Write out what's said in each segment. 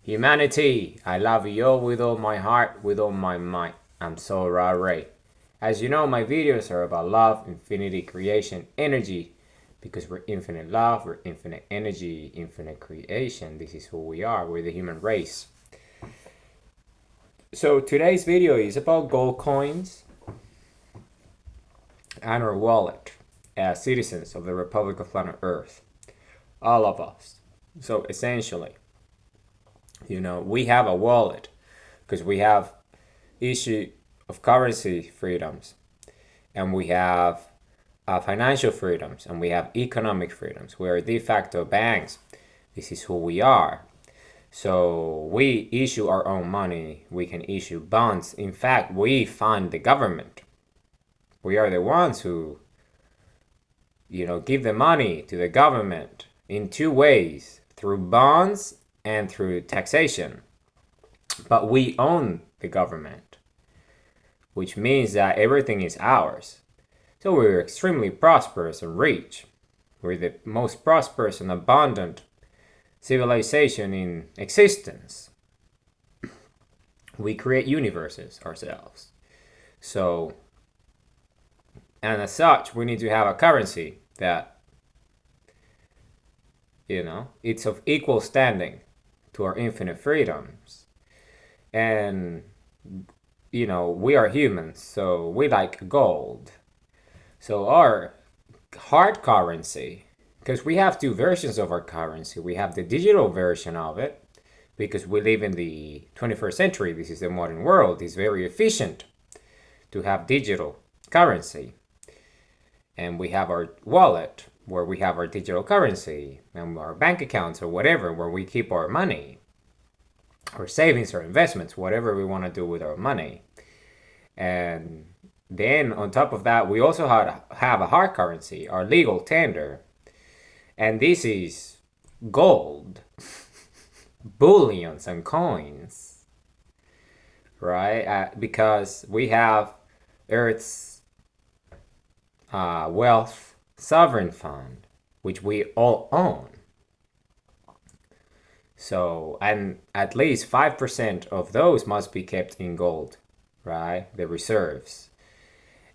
Humanity, I love you all with all my heart, with all my might. I'm so Ray. As you know, my videos are about love, infinity, creation, energy. Because we're infinite love, we're infinite energy, infinite creation. This is who we are. We're the human race. So today's video is about gold coins and our wallet as citizens of the Republic of Planet Earth. All of us. So essentially, we have a wallet because we have issue of currency freedoms, and we have financial freedoms, and we have economic freedoms. We are de facto banks. This is who we are. So we issue our own money. We can issue bonds. In fact, we fund the government. We are the ones who, give the money to the government in two ways, through bonds and through taxation. But we own the government, which means that everything is ours. So we're extremely prosperous and rich. We're the most prosperous and abundant civilization in existence. We create universes ourselves. So, and as such, we need to have a currency that, it's of equal standing to our infinite freedoms. And, we are humans, so we like gold. So our hard currency, because we have two versions of our currency. We have the digital version of it, because we live in the 21st century. This is the modern world. It's very efficient to have digital currency. And we have our wallet, where we have our digital currency, and our bank accounts or whatever, where we keep our money, our savings or investments, whatever we want to do with our money. And then on top of that, we also have a hard currency, our legal tender. And this is gold, bullions and coins, right? Because we have Earth's wealth sovereign fund, which we all own. So, and at least 5% of those must be kept in gold, right? The reserves.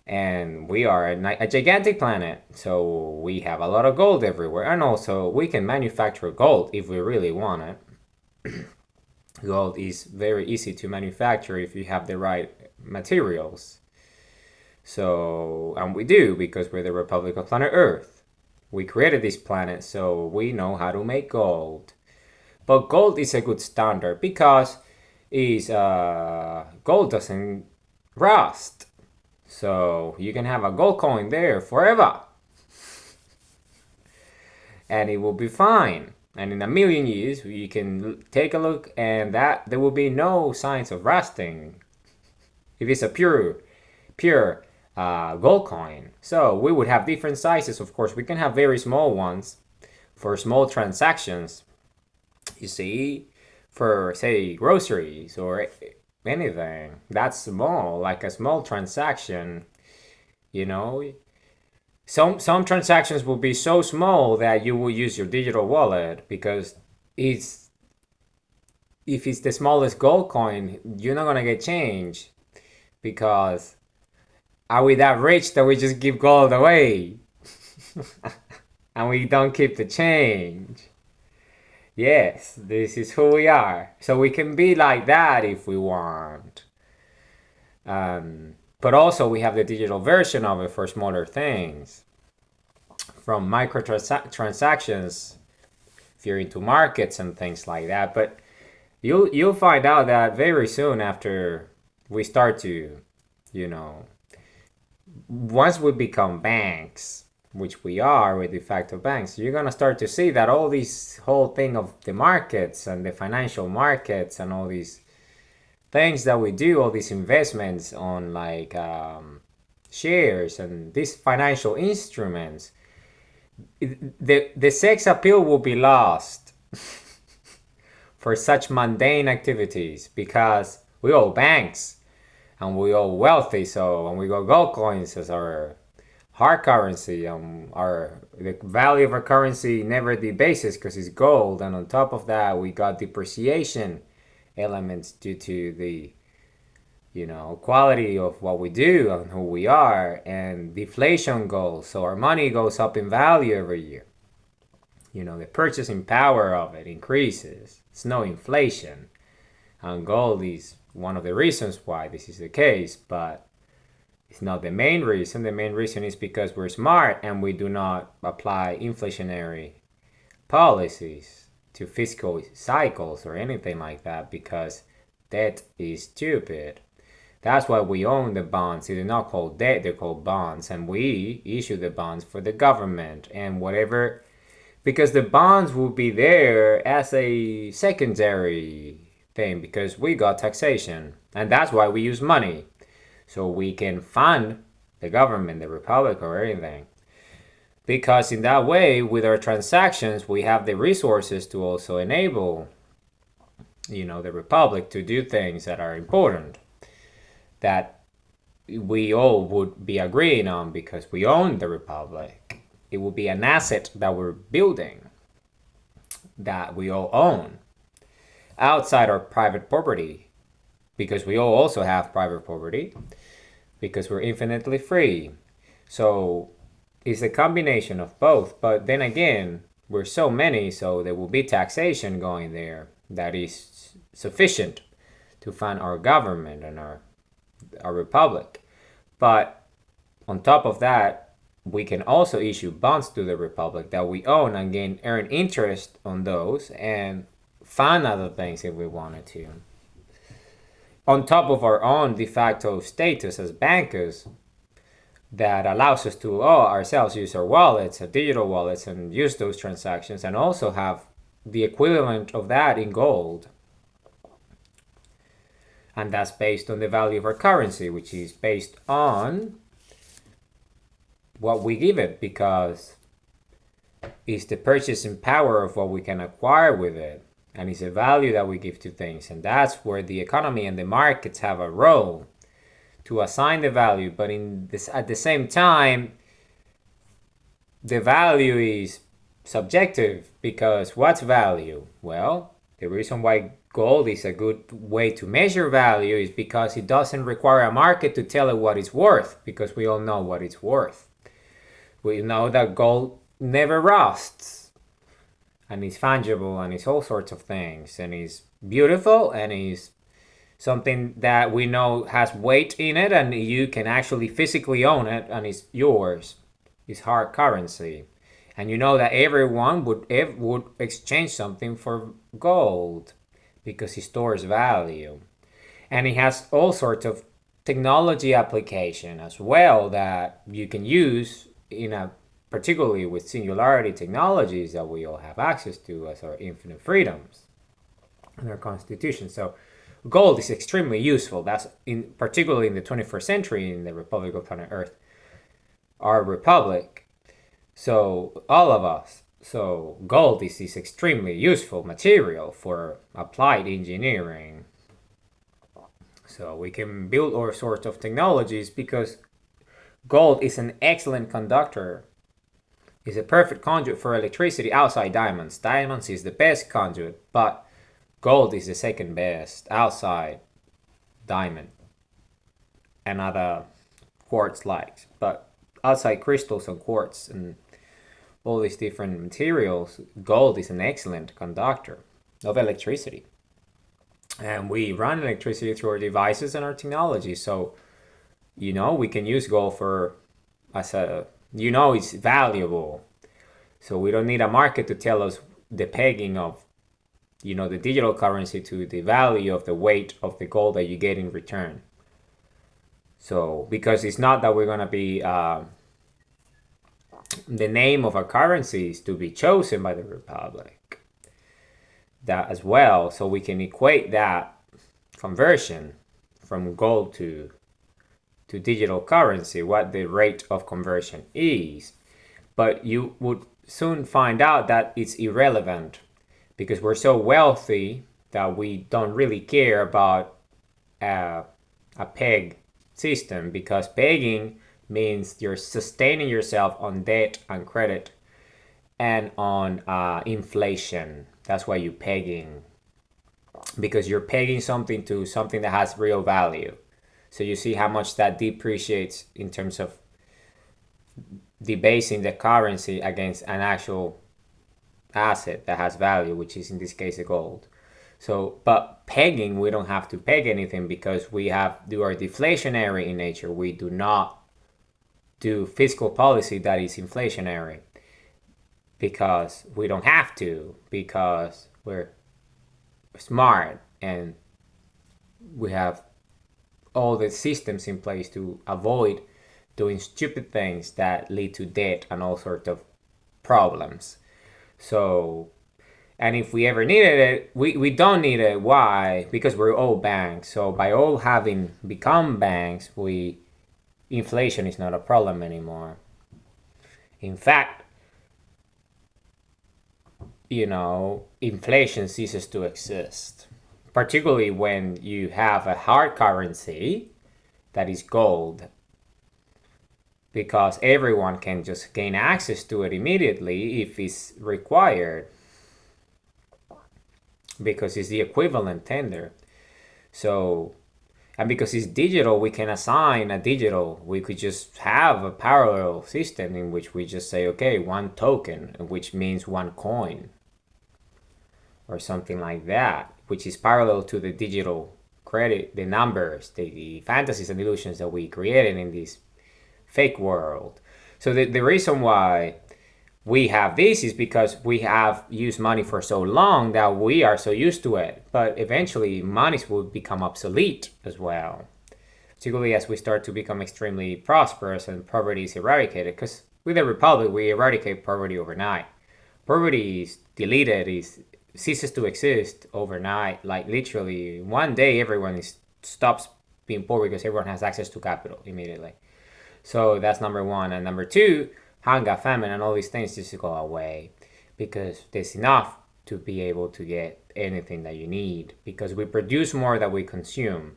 And we are a gigantic planet, so we have a lot of gold everywhere. And also, we can manufacture gold if we really want it. Gold is very easy to manufacture if you have the right materials. So, and we do, because we're the Republic of Planet Earth. We created this planet, so we know how to make gold. But gold is a good standard because gold doesn't rust. So you can have a gold coin there forever. And it will be fine. And in a million years, you can take a look, and that there will be no signs of rusting if it's a pure gold coin. So we would have different sizes. Of course, we can have very small ones for small transactions. You see, for say groceries or anything that's small, like a small transaction. Some transactions will be so small that you will use your digital wallet, because if it's the smallest gold coin, you're not gonna get change, because are we that rich that we just give gold away and we don't keep the change? Yes, this is who we are. So we can be like that if we want. But also we have the digital version of it for smaller things. From microtransactions, if you're into markets and things like that. But you'll find out that very soon after we start to, once we become banks, which we are with de facto banks, you're gonna start to see that all this whole thing of the markets and the financial markets and all these things that we do, all these investments on like shares and these financial instruments, the sex appeal will be lost for such mundane activities, because we all banks and we all wealthy. So, and we got gold coins as our hard currency. The value of our currency never debases because it's gold, and on top of that, we got depreciation elements due to the quality of what we do and who we are, and deflation goals. So our money goes up in value every year. The purchasing power of it increases. It's no inflation, and gold is one of the reasons why this is the case, but it's not the main reason. The main reason is because we're smart and we do not apply inflationary policies to fiscal cycles or anything like that, because debt is stupid. That's why we own the bonds. They're not called debt, they're called bonds. And we issue the bonds for the government and whatever, because the bonds will be there as a secondary thing because we got taxation. And that's why we use money. So we can fund the government, the republic, or anything. Because in that way, with our transactions, we have the resources to also enable, the republic to do things that are important, that we all would be agreeing on because we own the republic. It will be an asset that we're building that we all own outside our private property, because we all also have private property, because we're infinitely free. So it's a combination of both. But then again, we're so many, so there will be taxation going there that is sufficient to fund our government and our republic. But on top of that, we can also issue bonds to the republic that we own and earn interest on those and fund other things if we wanted to. On top of our own de facto status as bankers, that allows us to ourselves use our wallets, our digital wallets, and use those transactions, and also have the equivalent of that in gold. And that's based on the value of our currency, which is based on what we give it, because it's the purchasing power of what we can acquire with it, and it's a value that we give to things. And that's where the economy and the markets have a role to assign the value. But at the same time, the value is subjective, because what's value? Well, the reason why gold is a good way to measure value is because it doesn't require a market to tell it what it's worth, because we all know what it's worth. We know that gold never rusts, and it's fungible, and it's all sorts of things, and it's beautiful, and it's something that we know has weight in it, and you can actually physically own it, and it's yours. It's hard currency. And you know that everyone would exchange something for gold because it stores value. And it has all sorts of technology application as well that you can use particularly with singularity technologies that we all have access to as our infinite freedoms in our constitution. So gold is extremely useful. That's particularly in the 21st century in the Republic of Planet Earth, our republic. So all of us. So gold is this extremely useful material for applied engineering. So we can build all sorts of technologies because gold is an excellent conductor. It's a perfect conduit for electricity outside diamonds. Diamonds is the best conduit, but gold is the second best outside diamond and other quartz likes. But outside crystals and quartz and all these different materials, gold is an excellent conductor of electricity. And we run electricity through our devices and our technology. So, we can use gold it's valuable. So we don't need a market to tell us the pegging of, the digital currency to the value of the weight of the gold that you get in return. So, because it's not that we're going to be, the name of our currency is to be chosen by the Republic. That as well, so we can equate that conversion from gold to digital currency, what the rate of conversion is. But you would soon find out that it's irrelevant, because we're so wealthy that we don't really care about a peg system, because pegging means you're sustaining yourself on debt and credit and on inflation. That's why you're pegging, because you're pegging something to something that has real value. So you see how much that depreciates in terms of debasing the currency against an actual asset that has value, which is in this case the gold. So, but pegging, we don't have to peg anything because we are deflationary in nature. We do not do fiscal policy that is inflationary because we don't have to, because we're smart and we have all the systems in place to avoid doing stupid things that lead to debt and all sorts of problems. So, and if we ever needed it, we don't need it. Why? Because we're all banks. So by all having become banks, inflation is not a problem anymore. In fact, inflation ceases to exist, particularly when you have a hard currency that is gold, because everyone can just gain access to it immediately if it's required, because it's the equivalent tender. So, and because it's digital, we can assign a digital. We could just have a parallel system in which we just say, okay, one token, which means one coin, or something like that, which is parallel to the digital credit, the numbers, the fantasies and illusions that we created in this fake world. So the reason why we have this is because we have used money for so long that we are so used to it. But eventually, monies will become obsolete as well, particularly as we start to become extremely prosperous and poverty is eradicated. Because with the Republic, we eradicate poverty overnight. Poverty is deleted, ceases to exist overnight. Like literally, one day everyone stops being poor because everyone has access to capital immediately. So that's number one. And number two, hunger, famine, and all these things just go away because there's enough to be able to get anything that you need, because we produce more than we consume,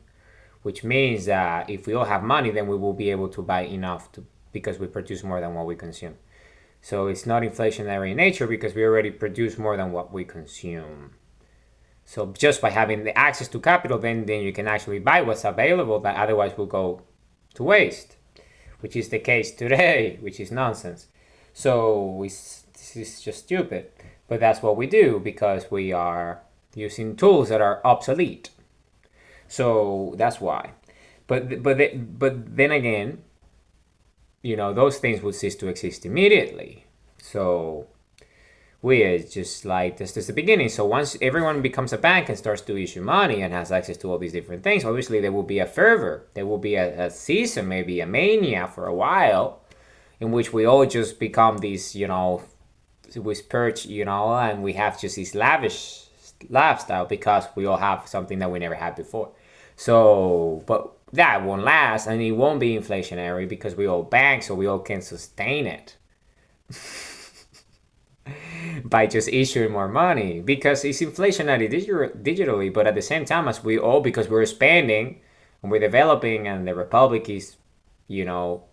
which means that if we all have money, then we will be able to buy enough because we produce more than what we consume. So it's not inflationary in nature because we already produce more than what we consume. So just by having the access to capital, then you can actually buy what's available that otherwise will go to waste, which is the case today, which is nonsense. So this is just stupid. But that's what we do because we are using tools that are obsolete. So that's why. But then again, those things will cease to exist immediately. So we are just like, this is the beginning. So once everyone becomes a bank and starts to issue money and has access to all these different things, obviously there will be a fervor. There will be a season, maybe a mania for a while, in which we all just become these, we splurge, and we have just this lavish lifestyle because we all have something that we never had before. So, but that won't last, and it won't be inflationary because we all bank, so we all can sustain it. By just issuing more money, because it's inflationary digitally, but at the same time as we all, because we're spending and we're developing, and the Republic is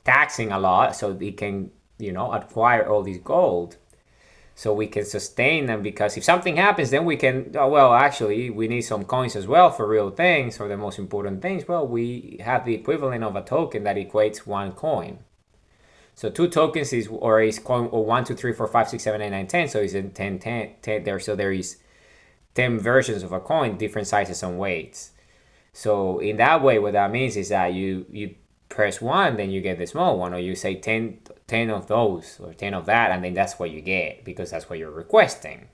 taxing a lot so it can acquire all this gold so we can sustain them, because if something happens then we can, actually we need some coins as well for real things, for the most important things. Well, we have the equivalent of a token that equates one coin. So 2 tokens is coin, or 1, 2, 3, 4, 5, 6, 7, 8, 9, 10. So it's in 10 there. So there is 10 versions of a coin, different sizes and weights. So in that way, what that means is that you press 1, then you get the small one, or you say 10 of those or 10 of that, and then that's what you get, because that's what you're requesting.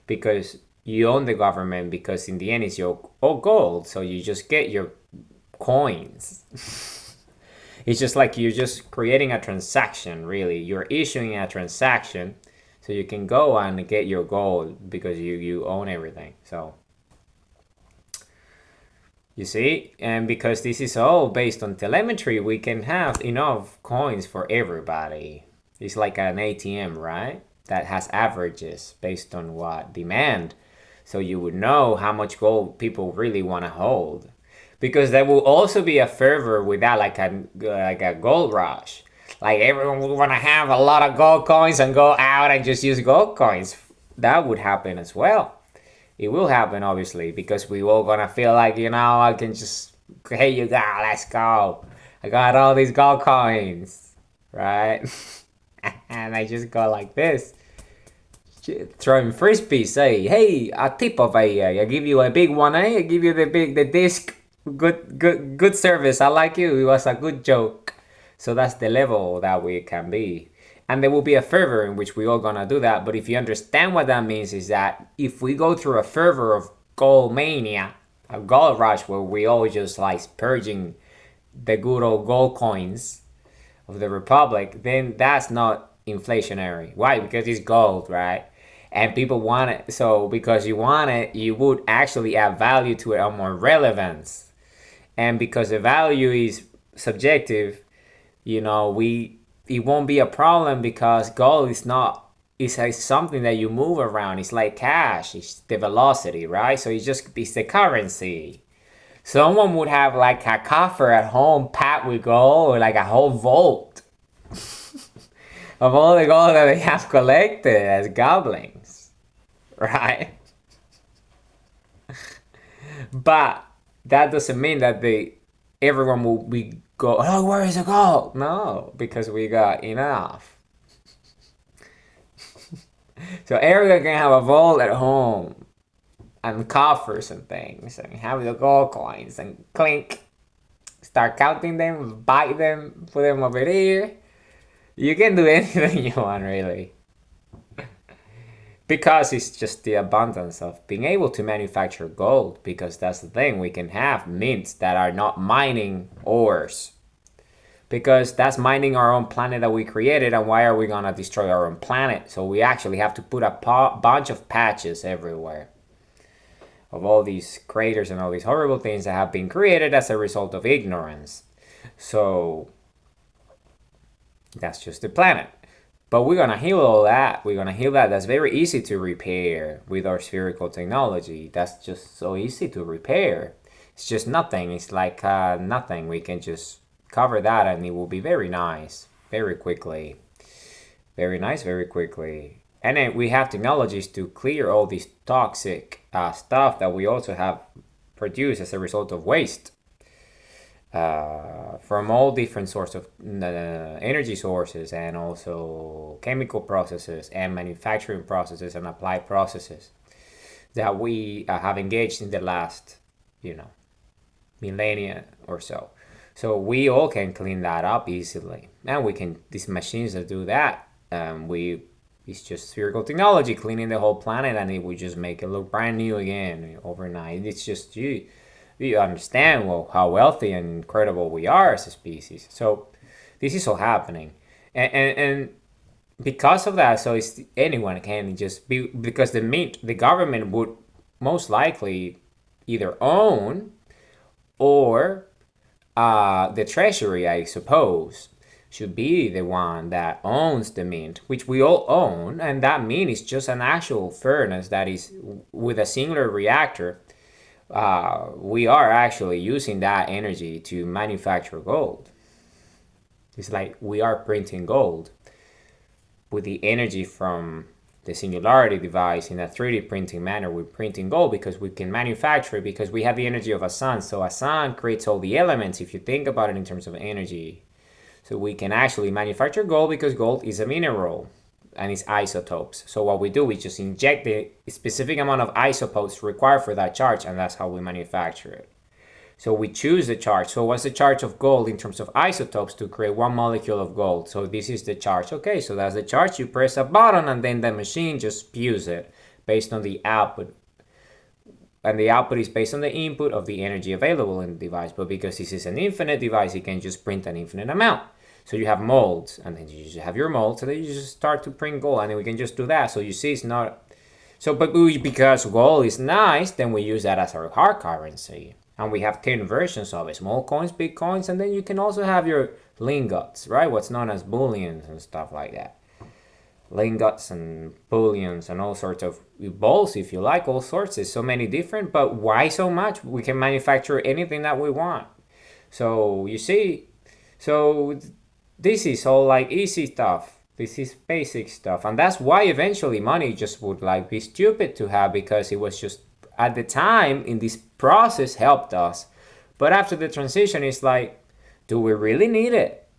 Because you own the government, because in the end it's your all gold. So you just get your coins. It's just like you're just creating a transaction, really. You're issuing a transaction so you can go and get your gold because you own everything. So, you see? And because this is all based on telemetry, we can have enough coins for everybody. It's like an ATM, right? That has averages based on what demand. So you would know how much gold people really want to hold. because there will also be a fervor with that, like a gold rush. Like everyone would want to have a lot of gold coins and go out and just use gold coins. That would happen as well. It will happen, obviously, because we all gonna feel like, I can just, hey, you go, let's go. I got all these gold coins, right? And I just go like this, throwing frisbees. Say, hey, a tip of I give you a big one, I give you the disc. Good service. I like you. It was a good joke. So that's the level that we can be. And there will be a fervor in which we all gonna do that. But if you understand what that means, is that if we go through a fervor of gold mania, a gold rush where we all just like purging the good old gold coins of the republic, then that's not inflationary. Why? Because it's gold, right? And people want it. So because you want it, you would actually add value to it, or more relevance. And because the value is subjective, we it won't be a problem, because gold is not, it's like something that you move around. It's like cash. It's the velocity, right? So it's the currency. Someone would have like a coffer at home packed with gold, or like a whole vault of all the gold that they have collected as goblins, right? But that doesn't mean that everyone will be go, oh, where is the gold? No, because we got enough. So everyone can have a vault at home and coffers and things, and have the gold coins and clink. Start counting them, buy them, put them over here. You can do anything you want, really. Because it's just the abundance of being able to manufacture gold. Because that's the thing, we can have mints that are not mining ores. Because that's mining our own planet that we created, and why are we gonna destroy our own planet? So we actually have to put a bunch of patches everywhere of all these craters and all these horrible things that have been created as a result of ignorance. So that's just the planet. But we're gonna heal all that. We're gonna heal that. That's very easy to repair with our spherical technology. That's just so easy to repair. It's just nothing. It's like nothing. We can just cover that, and it will be very nice, very quickly. Very nice, very quickly. And then we have technologies to clear all this toxic stuff that we also have produced as a result of waste. From all different sorts of energy sources, and also chemical processes and manufacturing processes and applied processes that we have engaged in the last, millennia or so. So we all can clean that up easily, and we can, these machines that do that, it's just spherical technology cleaning the whole planet, and it would just make it look brand new again overnight. It's just you understand how wealthy and incredible we are as a species. So this is all happening, and because of that, so anyone can just be, because the government would most likely either own, or the treasury, I suppose, should be the one that owns the mint, which we all own, and that mint is just an actual furnace that is with a singular reactor. We are actually using that energy to manufacture gold. It's like we are printing gold with the energy from the singularity device. In a 3D printing manner, we're printing gold because we can manufacture it, because we have the energy of a sun. So a sun creates all the elements, if you think about it in terms of energy. So we can actually manufacture gold because gold is a mineral and it's isotopes. So what we do, we just inject the specific amount of isotopes required for that charge, and that's how we manufacture it. So we choose the charge. So what's the charge of gold in terms of isotopes to create one molecule of gold? So this is the charge. Okay, so that's the charge. You press a button, and then the machine just spews it based on the output. And the output is based on the input of the energy available in the device. But because this is an infinite device, it can just print an infinite amount. So you have molds, and then you just have your molds, and then you just start to print gold, and then we can just do that. So you see, it's not... So, but because gold is nice, then we use that as our hard currency. And we have 10 versions of it, small coins, big coins, and then you can also have your lingots, right? What's known as bullions and stuff like that. lingots and bullions and all sorts of balls, if you like, all sorts. There's so many different, but why so much? We can manufacture anything that we want. So you see, so this is all like easy stuff. This is basic stuff, and that's why eventually money just would like be stupid to have, because it was just at the time in this process helped us. But after the transition, it's like, do we really need it?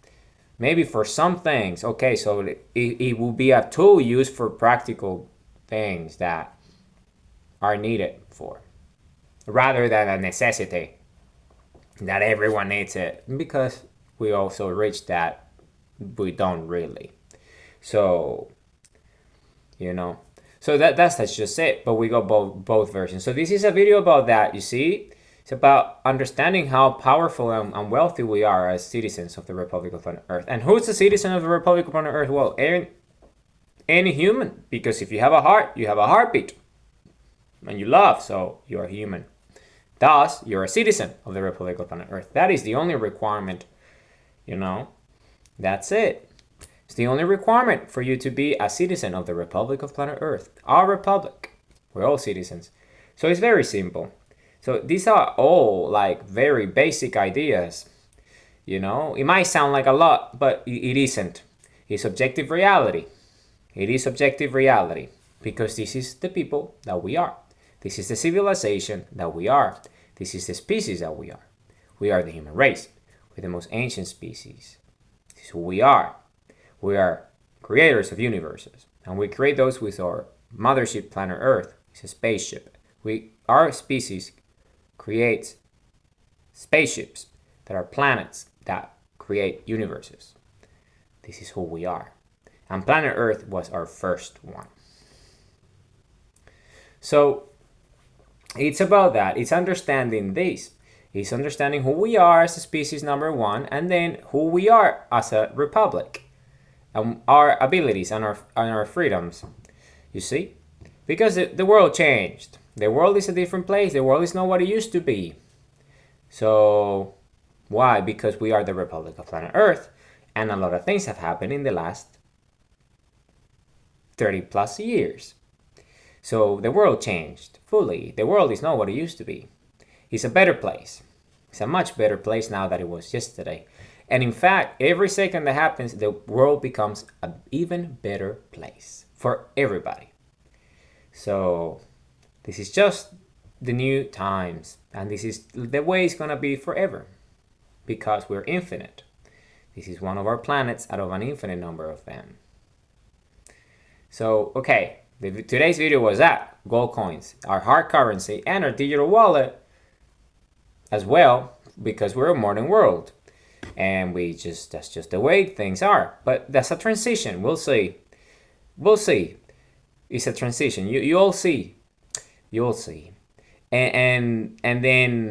Maybe for some things, okay, so it will be a tool used for practical things that are needed for, rather than a necessity that everyone needs it, because we also reach that we don't really. So, you know, so that's just it. But we got both versions. So this is a video about that. You see, it's about understanding how powerful and wealthy we are as citizens of the Republic of Planet Earth. And who's a citizen of the Republic of Planet Earth? Well, any human, because if you have a heart, you have a heartbeat, and you love, so you are human. Thus, you're a citizen of the Republic of Planet Earth. That is the only requirement. That's it. It's the only requirement for you to be a citizen of the Republic of Planet Earth. Our republic. We're all citizens. So it's very simple. So these are all like very basic ideas. It might sound like a lot, but it isn't. It's objective reality. It is objective reality, because this is the people that we are. This is the civilization that we are. This is the species that we are. We are the human race. We're the most ancient species. This is who we are. We are creators of universes, and we create those with our mothership, planet Earth. It's a spaceship. Our species creates spaceships that are planets that create universes. This is who we are. And planet Earth was our first one. So it's about that. It's understanding this. It's understanding who we are as a species, number one, and then who we are as a republic. Our abilities and our freedoms, you see, because the world changed. The world is a different place. The world is not what it used to be. So why? Because we are the Republic of Planet Earth, and a lot of things have happened in the last 30 plus years. So the world changed fully. The world is not what it used to be. It's a better place. It's a much better place now than it was yesterday. And in fact, every second that happens, the world becomes an even better place for everybody. So this is just the new times, and this is the way it's going to be forever, because we're infinite. This is one of our planets out of an infinite number of them. So, okay, today's video was that. Gold coins, our hard currency, and our digital wallet as well, because we're a modern world. And that's just the way things are. But that's a transition. We'll see. It's a transition. You'll see. And then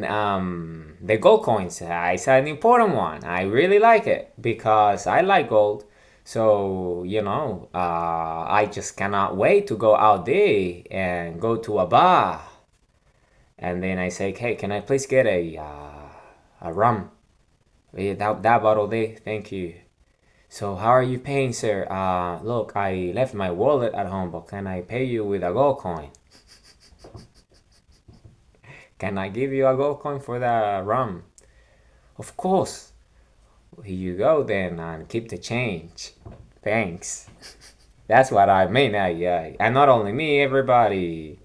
the gold coins is an important one. I really like it because I like gold. So I just cannot wait to go out there and go to a bar, and then I say, hey, can I please get a rum? Yeah, that bottle there, thank you. So how are you paying, sir? Look, I left my wallet at home, but can I pay you with a gold coin? Can I give you a gold coin for the rum? Of course. Here you go then, and keep the change. Thanks. That's what I mean. And not only me, everybody,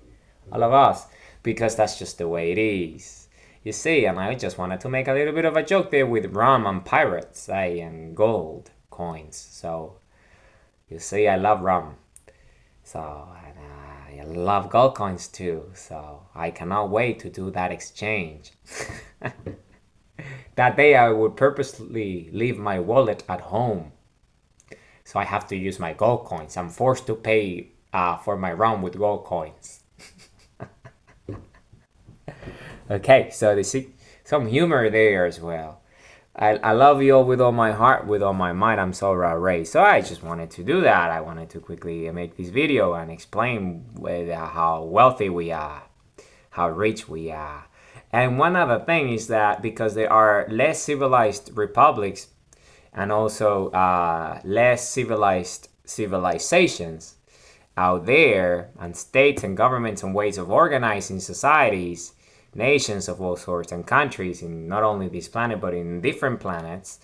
all of us, because that's just the way it is. You see, and I just wanted to make a little bit of a joke there with rum and pirates, and gold coins. So, you see, I love rum. So, and I love gold coins too. So, I cannot wait to do that exchange. That day, I would purposely leave my wallet at home. So, I have to use my gold coins. I'm forced to pay for my rum with gold coins. Okay, so you see some humor there as well. I love you all with all my heart, with all my might. I'm so raised. So I just wanted to do that. I wanted to quickly make this video and explain how wealthy we are, how rich we are. And one other thing is that because there are less civilized republics and also less civilized civilizations out there, and states and governments and ways of organizing societies, nations of all sorts, and countries in not only this planet but in different planets,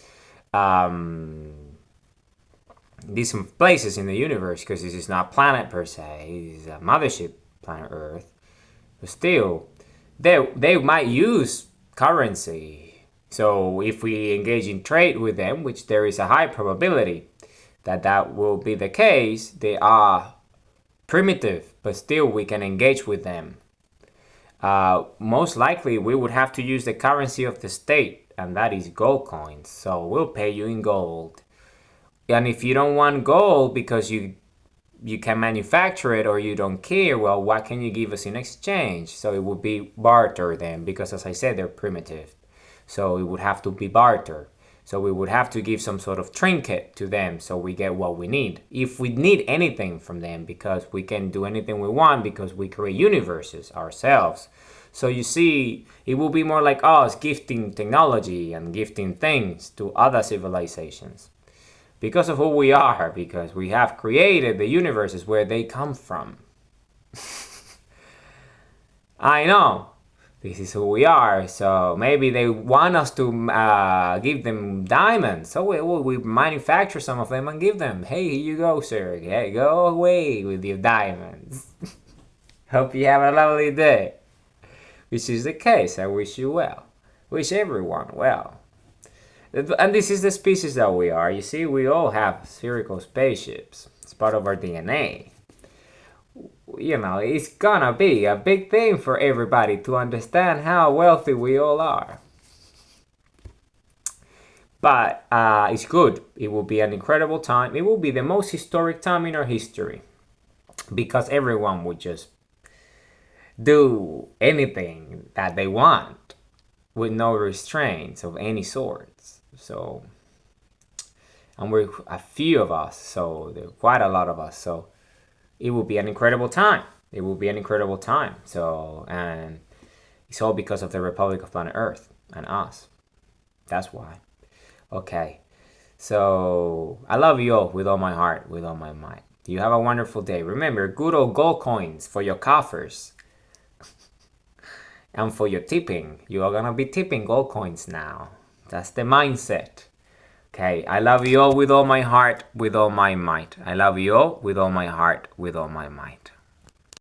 different places in the universe, because this is not planet per se, this is a mothership, planet Earth. But still, they might use currency. So if we engage in trade with them, which there is a high probability that will be the case, they are primitive, but still we can engage with them. Most likely we would have to use the currency of the state, and that is gold coins. So we'll pay you in gold. And if you don't want gold because you can manufacture it, or you don't care, well, what can you give us in exchange? So it would be barter then, because as I said, they're primitive. So it would have to be barter. So we would have to give some sort of trinket to them so we get what we need. If we need anything from them, because we can do anything we want, because we create universes ourselves. So you see, it will be more like us gifting technology and gifting things to other civilizations. Because of who we are, because we have created the universes where they come from. I know. This is who we are, so maybe they want us to give them diamonds. So we manufacture some of them and give them. Hey, here you go, sir. Hey, go away with your diamonds. Hope you have a lovely day. Which is the case. I wish you well. Wish everyone well. And this is the species that we are. You see, we all have spherical spaceships. It's part of our DNA. It's gonna be a big thing for everybody to understand how wealthy we all are. But it's good. It will be an incredible time. It will be the most historic time in our history, because everyone would just do anything that they want with no restraints of any sorts. So, and we're a few of us, so there are quite a lot of us. So it will be an incredible time. It will be an incredible time. So, and it's all because of the Republic of Planet Earth and us. That's why. Okay. So, I love you all with all my heart, with all my might. You have a wonderful day. Remember, good old gold coins for your coffers. And for your tipping. You are gonna be tipping gold coins now. That's the mindset. Okay, I love you all with all my heart, with all my might. I love you all with all my heart, with all my might.